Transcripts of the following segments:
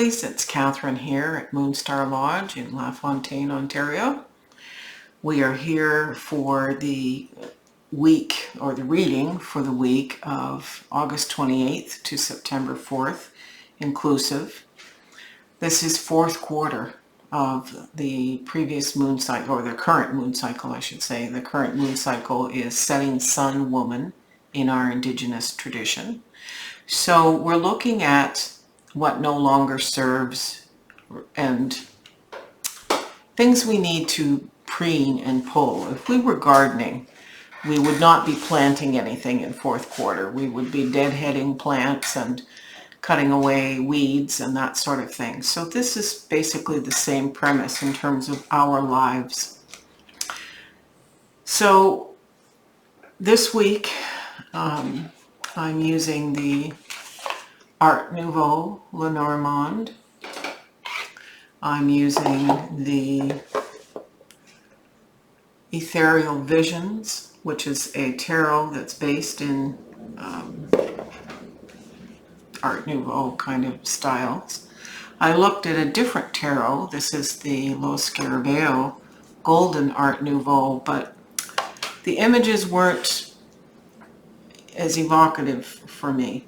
Monthlies. It's Kathryn here at Moonstar Lodge in LaFontaine, Ontario. We are here for the week, or the reading for the week of August 28th to September 4th, inclusive. This is fourth quarter of the previous moon cycle, or the current moon cycle, I should say. The current moon cycle is setting sun woman in our Indigenous tradition. So we're looking at what no longer serves and things we need to preen and pull. If we were gardening, we would not be planting anything in fourth quarter. We would be deadheading plants and cutting away weeds and that sort of thing. So this is basically the same premise in terms of our lives. So this week, I'm using the Art Nouveau Lenormand. I'm using the Ethereal Visions, which is a tarot that's based in Art Nouveau kind of styles. I looked at a different tarot. This is the Lo Scarabeo Golden Art Nouveau, but the images weren't as evocative for me.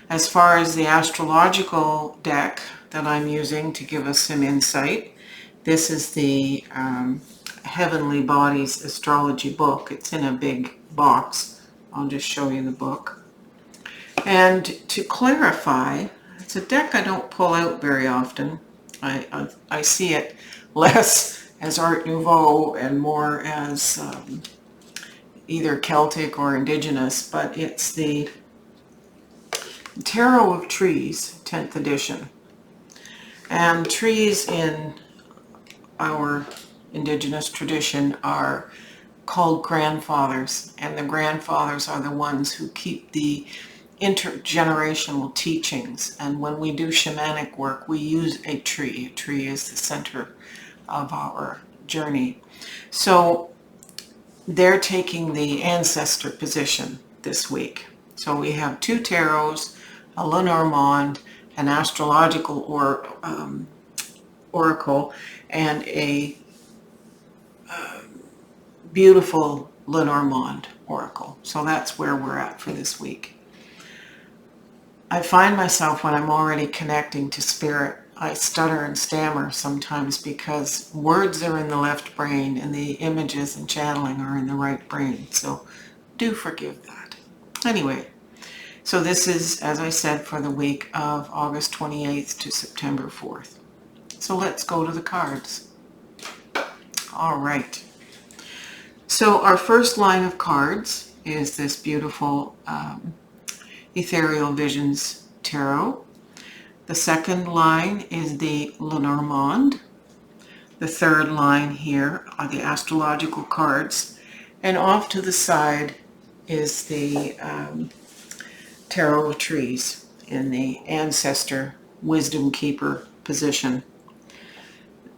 As far as the astrological deck that I'm using to give us some insight, this is the Heavenly Bodies Astrology book. It's in a big box. I'll just show you the book. And to clarify, it's a deck I don't pull out very often. I see it less as Art Nouveau and more as either Celtic or Indigenous, but it's the Tarot of Trees, 10th edition. And trees in our Indigenous tradition are called grandfathers, and the grandfathers are the ones who keep the intergenerational teachings. And when we do shamanic work, we use a tree. A tree is the center of our journey. So they're taking the ancestor position this week. So we have two tarots, a Lenormand, an astrological oracle, and a beautiful Lenormand oracle. So that's where we're at for this week. I find myself, when I'm already connecting to spirit, I stutter and stammer sometimes because words are in the left brain and the images and channeling are in the right brain. So do forgive that. Anyway, so this is, as I said, for the week of August 28th to September 4th. So let's go to the cards. All right. So our first line of cards is this beautiful Ethereal Visions Tarot. The second line is the Lenormand. The third line here are the astrological cards. And off to the side is the Tarot of Trees in the Ancestor Wisdom Keeper position.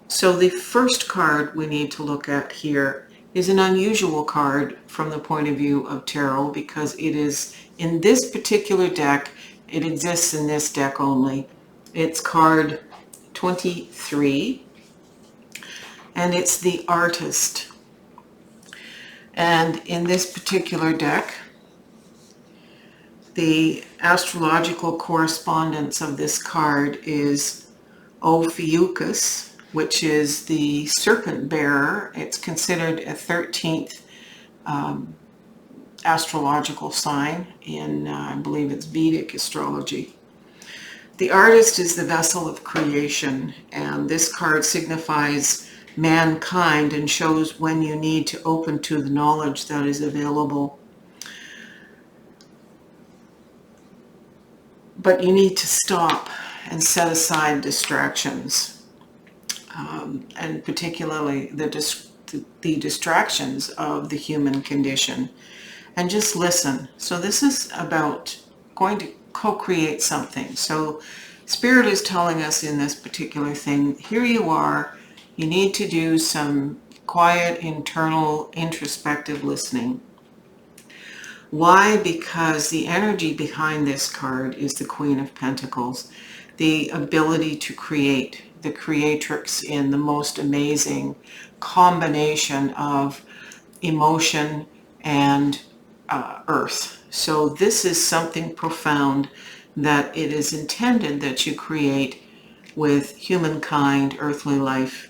So the first card we need to look at here is an unusual card from the point of view of tarot, because it is in this particular deck, it exists in this deck only. It's card 23, and it's the Artist. And in this particular deck, the astrological correspondence of this card is Ophiuchus, which is the serpent bearer. It's considered a 13th astrological sign in, I believe it's Vedic astrology. The Artist is the vessel of creation, and this card signifies mankind and shows when you need to open to the knowledge that is available. But you need to stop and set aside distractions. And particularly the distractions of the human condition, and just listen. So this is about going to co-create something. So Spirit is telling us in this particular thing, here you are, you need to do some quiet, internal, introspective listening. Why? Because the energy behind this card is the Queen of Pentacles. the ability to create, the creatrix in the most amazing combination of emotion and earth. So this is something profound that it is intended that you create with humankind, earthly life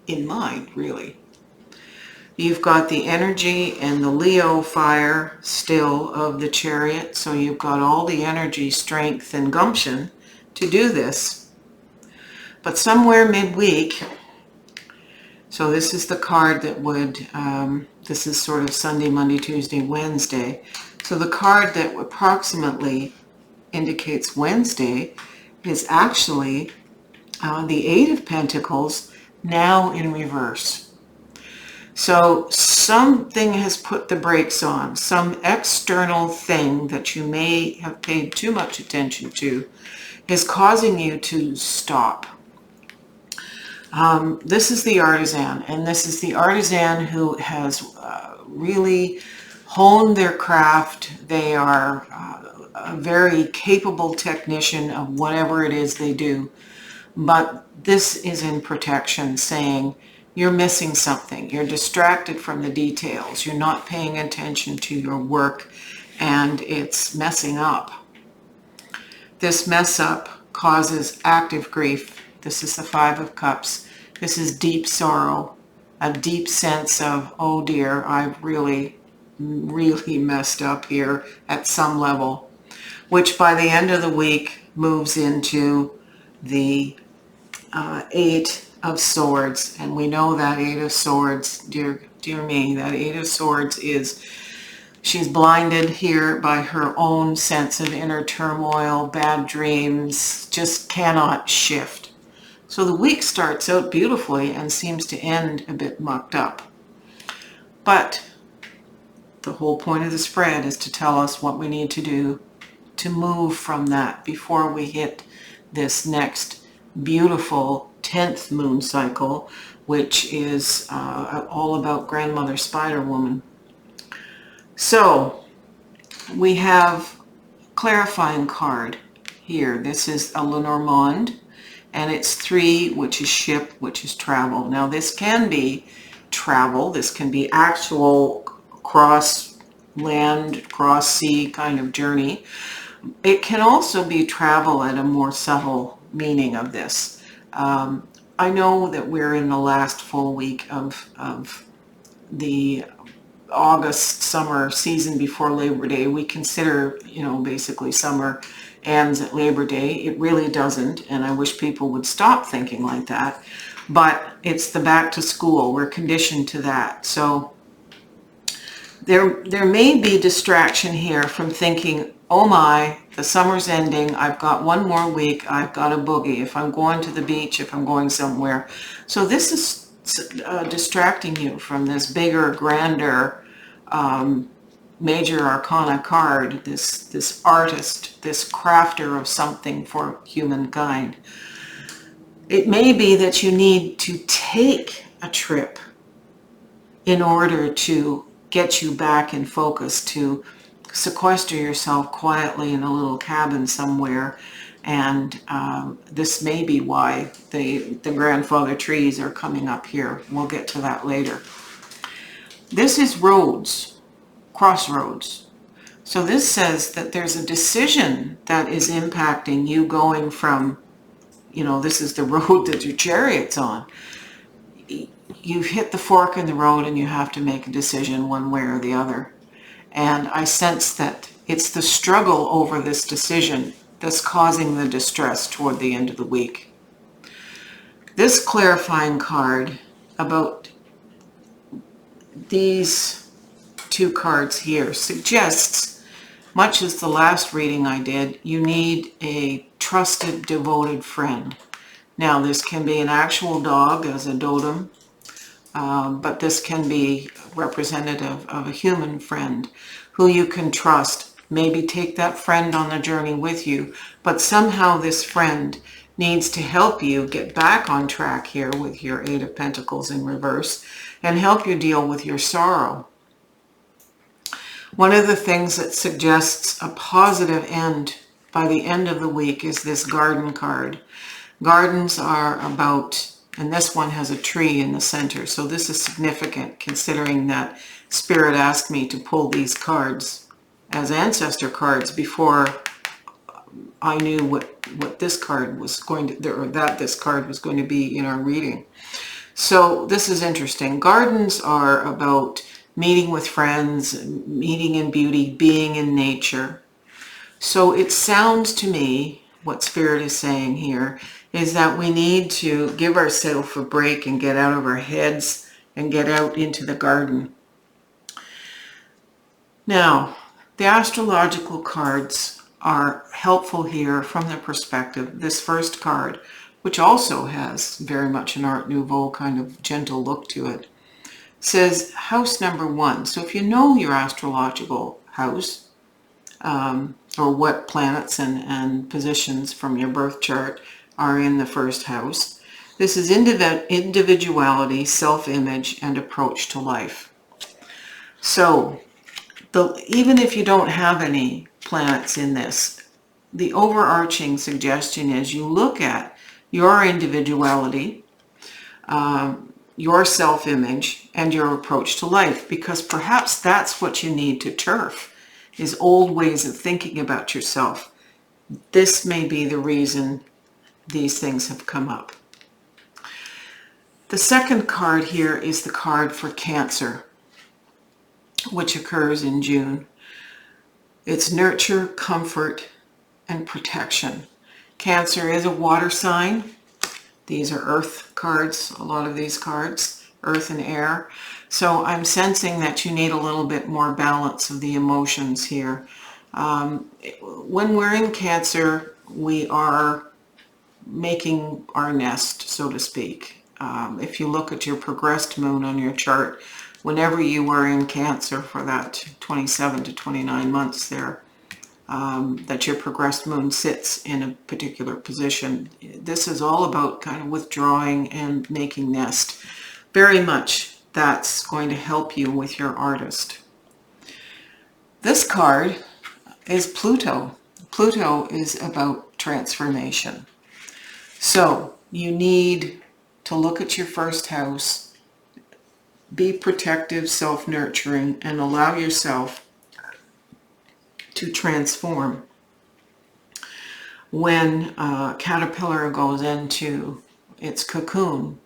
in mind, really. You've got the energy and the Leo fire still of the Chariot, so you've got all the energy, strength, and gumption to do this. But somewhere midweek, so this is the card that would, this is sort of Sunday, Monday, Tuesday, Wednesday. So the card that approximately indicates Wednesday is actually the Eight of Pentacles, now in reverse. So something has put the brakes on, some external thing that you may have paid too much attention to is causing you to stop. This is the artisan, and this is the artisan who has really honed their craft. They are a very capable technician of whatever it is they do. But this is in protection, saying you're missing something. You're distracted from the details. You're not paying attention to your work, and it's messing up. This mess up causes active grief. This is the Five of Cups. This is deep sorrow, a deep sense of, oh dear, I've really messed up here at some level, which by the end of the week moves into the Eight of Swords. And we know that Eight of Swords, dear me, that Eight of Swords is, she's blinded here by her own sense of inner turmoil, bad dreams, just cannot shift. So the week starts out beautifully and seems to end a bit mucked up. But the whole point of the spread is to tell us what we need to do to move from that before we hit this next beautiful 10th moon cycle, which is all about Grandmother Spider Woman. So we have clarifying card here. This is a Lenormand, and it's 3, which is ship, which is travel. Now this can be travel. This can be actual cross land, cross sea kind of journey. It can also be travel at a more subtle meaning of this. I know that we're in the last full week of the August summer season before Labor Day. We consider, basically summer ends at Labor Day. It really doesn't, and I wish people would stop thinking like that. But it's the back to school. We're conditioned to that. So there may be distraction here from thinking, oh my, the summer's ending, I've got one more week, I've got a boogie, if I'm going to the beach, if I'm going somewhere. So this is distracting you from this bigger, grander, major arcana card, this artist, this crafter of something for humankind. It may be that you need to take a trip in order to get you back in focus, to sequester yourself quietly in a little cabin somewhere. And this may be why the grandfather trees are coming up here. We'll get to that later. This is roads, crossroads. So this says that there's a decision that is impacting you going from, this is the road that your chariot's on. You've hit the fork in the road and you have to make a decision one way or the other. And I sense that it's the struggle over this decision that's causing the distress toward the end of the week. This clarifying card about these 2 cards here suggests, much as the last reading I did, you need a trusted, devoted friend. Now, this can be an actual dog as a totem, but this can be representative of a human friend who you can trust. Maybe take that friend on the journey with you, but somehow this friend needs to help you get back on track here with your Eight of Pentacles in reverse and help you deal with your sorrow. One of the things that suggests a positive end by the end of the week is this garden card. Gardens are about, and this one has a tree in the center, so this is significant considering that Spirit asked me to pull these cards as ancestor cards before I knew what this card was going to, or that this card was going to be in our reading. So this is interesting. Gardens are about meeting with friends, meeting in beauty, being in nature. So it sounds to me, what Spirit is saying here, is that we need to give ourselves a break and get out of our heads and get out into the garden. Now, the astrological cards are helpful here from the perspective. This first card, which also has very much an Art Nouveau kind of gentle look to it, says house number 1. So if you know your astrological house, or what planets and positions from your birth chart are in the first house, this is individuality, self-image, and approach to life. So even if you don't have any planets in this, the overarching suggestion is you look at your individuality, your self-image, and your approach to life, because perhaps that's what you need to turf, is old ways of thinking about yourself. This may be the reason these things have come up. The second card here is the card for Cancer, which occurs in June. It's nurture, comfort, and protection. Cancer is a water sign. These are earth cards, a lot of these cards, earth and air. So I'm sensing that you need a little bit more balance of the emotions here. When we're in Cancer, we are making our nest, so to speak. If you look at your progressed moon on your chart, whenever you were in Cancer for that 27 to 29 months there, that your progressed moon sits in a particular position, this is all about kind of withdrawing and making nest. Very much that's going to help you with your artist. This card is Pluto. Pluto is about transformation. So you need to look at your first house, be protective, self-nurturing, and allow yourself to transform. When a caterpillar goes into its cocoon,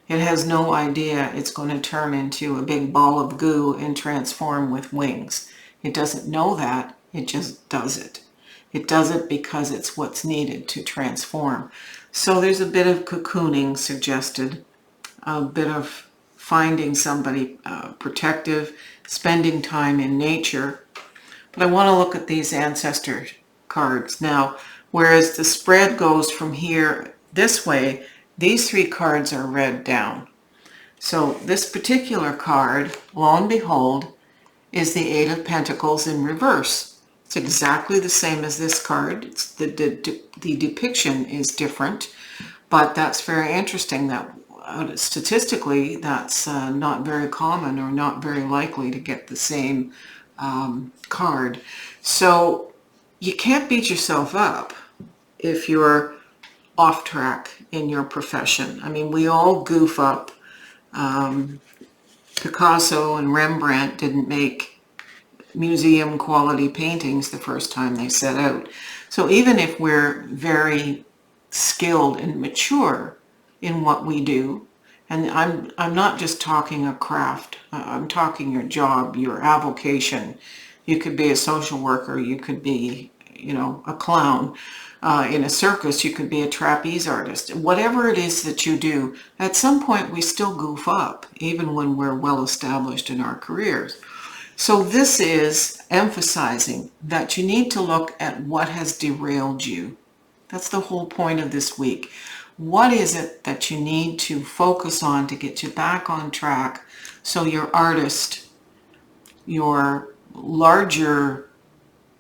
it has no idea it's going to turn into a big ball of goo and transform with wings. It doesn't know that, it just does it. It does it because it's what's needed to transform. So there's a bit of cocooning suggested, a bit of finding somebody protective, spending time in nature. But I want to look at these ancestor cards. Now, whereas the spread goes from here this way, these 3 cards are read down. So this particular card, lo and behold, is the 8 of Pentacles in reverse. It's exactly the same as this card. It's the depiction is different, but that's very interesting that statistically that's not very common or not very likely to get the same card. So you can't beat yourself up if you're off track in your profession. I mean, we all goof up. Picasso and Rembrandt didn't make museum quality paintings the first time they set out. So even if we're very skilled and mature in what we do, and I'm not just talking a craft, I'm talking your job, your avocation. You could be a social worker, you could be, a clown. In a circus, you could be a trapeze artist. Whatever it is that you do, at some point we still goof up, even when we're well established in our careers. So this is emphasizing that you need to look at what has derailed you. That's the whole point of this week. What is it that you need to focus on to get you back on track so your artist, your larger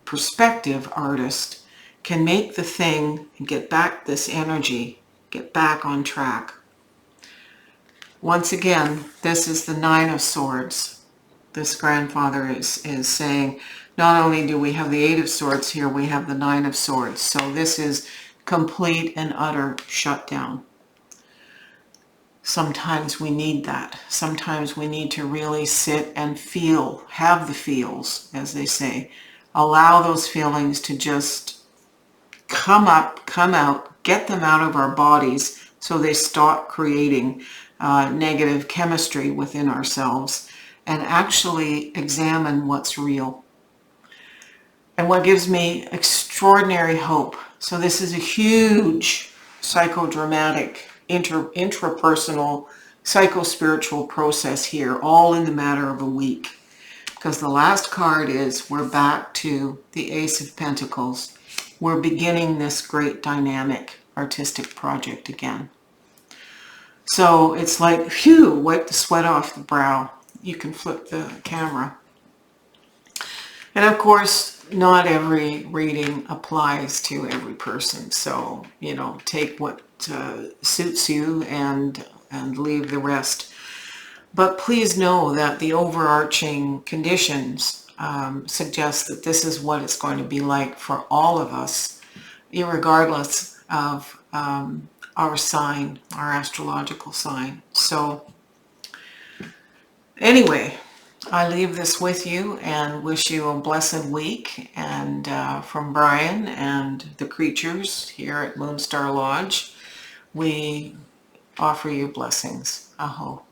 perspective artist, can make the thing and get back this energy, get back on track. Once again, this is the 9 of Swords. this grandfather is saying, not only do we have the Eight of Swords here, we have the Nine of Swords. So this is complete and utter shutdown. Sometimes we need that. Sometimes we need to really sit and feel, have the feels, as they say. Allow those feelings to just come up, come out, get them out of our bodies so they stop creating negative chemistry within ourselves, and actually examine what's real. And what gives me extraordinary hope, so this is a huge psychodramatic, intrapersonal, psycho-spiritual process here, all in the matter of a week. Because the last card is, we're back to the Ace of Pentacles. We're beginning this great dynamic artistic project again. So it's like, phew, wipe the sweat off the brow. You can flip the camera. And of course, not every reading applies to every person. So, you know, take what suits you and leave the rest. But please know that the overarching conditions suggest that this is what it's going to be like for all of us, irregardless of our sign, our astrological sign. So anyway, I leave this with you and wish you a blessed week. And from Brian and the creatures here at Moonstar Lodge, we offer you blessings. Aho.